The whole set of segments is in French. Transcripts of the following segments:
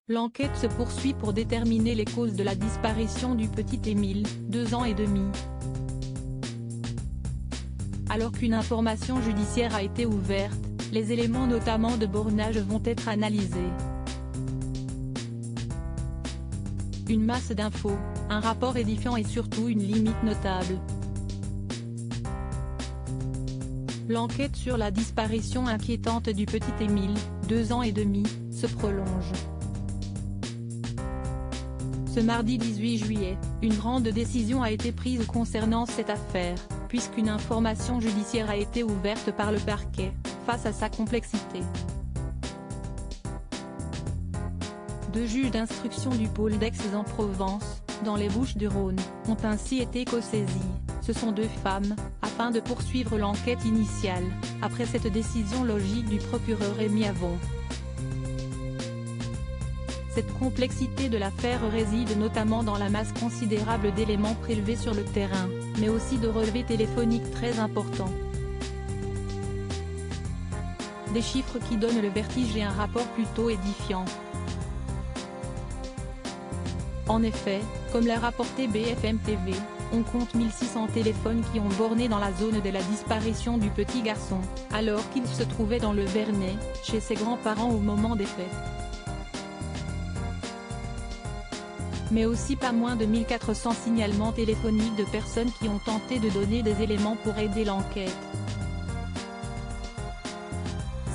L'enquête se poursuit pour déterminer les causes de la disparition du petit Émile, 2 ans et demi. Alors qu'une information judiciaire a été ouverte, les éléments notamment de bornage vont être analysés. Une masse d'infos, un rapport édifiant et surtout une limite notable. L'enquête sur la disparition inquiétante du petit Émile, 2 ans et demi, se prolonge. Ce mardi 18 juillet, une grande décision a été prise concernant cette affaire, puisqu'une information judiciaire a été ouverte par le parquet, face à sa complexité. 2 juges d'instruction du pôle d'Aix-en-Provence, dans les Bouches-du-Rhône, ont ainsi été co-saisis. Ce sont 2 femmes, afin de poursuivre l'enquête initiale, après cette décision logique du procureur Rémi Avon. Cette complexité de l'affaire réside notamment dans la masse considérable d'éléments prélevés sur le terrain, mais aussi de relevés téléphoniques très importants. Des chiffres qui donnent le vertige et un rapport plutôt édifiant. En effet, comme l'a rapporté BFM TV, on compte 1600 téléphones qui ont borné dans la zone de la disparition du petit garçon, alors qu'il se trouvait dans le Vernet, chez ses grands-parents au moment des faits. Mais aussi pas moins de 1400 signalements téléphoniques de personnes qui ont tenté de donner des éléments pour aider l'enquête.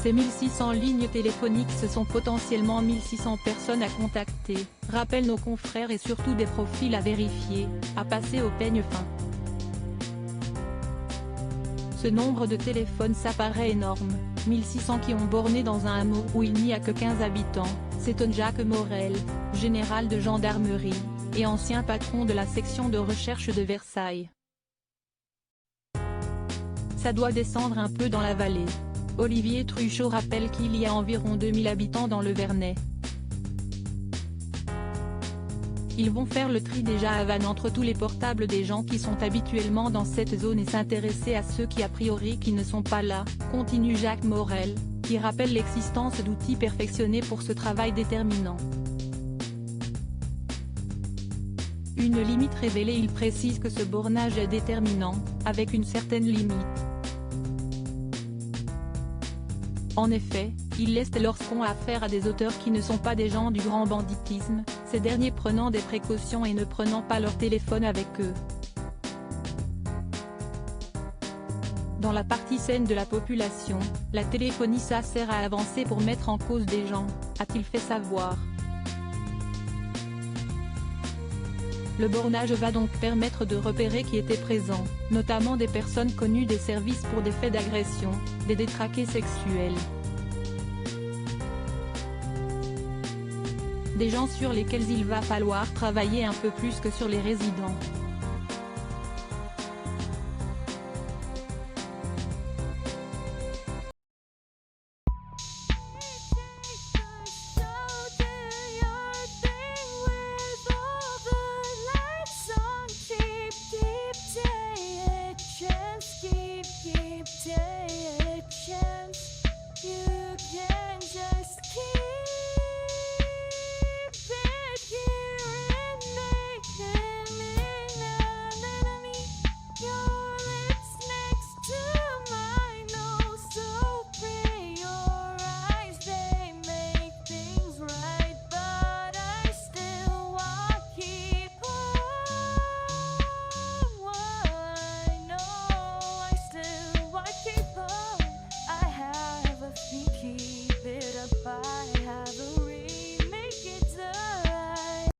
Ces 1600 lignes téléphoniques, ce sont potentiellement 1600 personnes à contacter, rappellent nos confrères, et surtout des profils à vérifier, à passer au peigne fin. Ce nombre de téléphones s'apparaît énorme, 1600 qui ont borné dans un hameau où il n'y a que 15 habitants, s'étonne Jacques Morel, général de gendarmerie, et ancien patron de la section de recherche de Versailles. Ça doit descendre un peu dans la vallée. Olivier Truchot rappelle qu'il y a environ 2000 habitants dans le Vernet. Ils vont faire le tri déjà à Vannes entre tous les portables des gens qui sont habituellement dans cette zone et s'intéresser à ceux qui a priori qui ne sont pas là, continue Jacques Morel, qui rappelle l'existence d'outils perfectionnés pour ce travail déterminant. Une limite révélée, il précise que ce bornage est déterminant, avec une certaine limite. En effet, il laisse lorsqu'on a affaire à des auteurs qui ne sont pas des gens du grand banditisme, ces derniers prenant des précautions et ne prenant pas leur téléphone avec eux. Dans la partie saine de la population, la téléphonie ça sert à avancer pour mettre en cause des gens, a-t-il fait savoir. Le bornage va donc permettre de repérer qui était présent, notamment des personnes connues des services pour des faits d'agression, des détraqués sexuels. Des gens sur lesquels il va falloir travailler un peu plus que sur les résidents.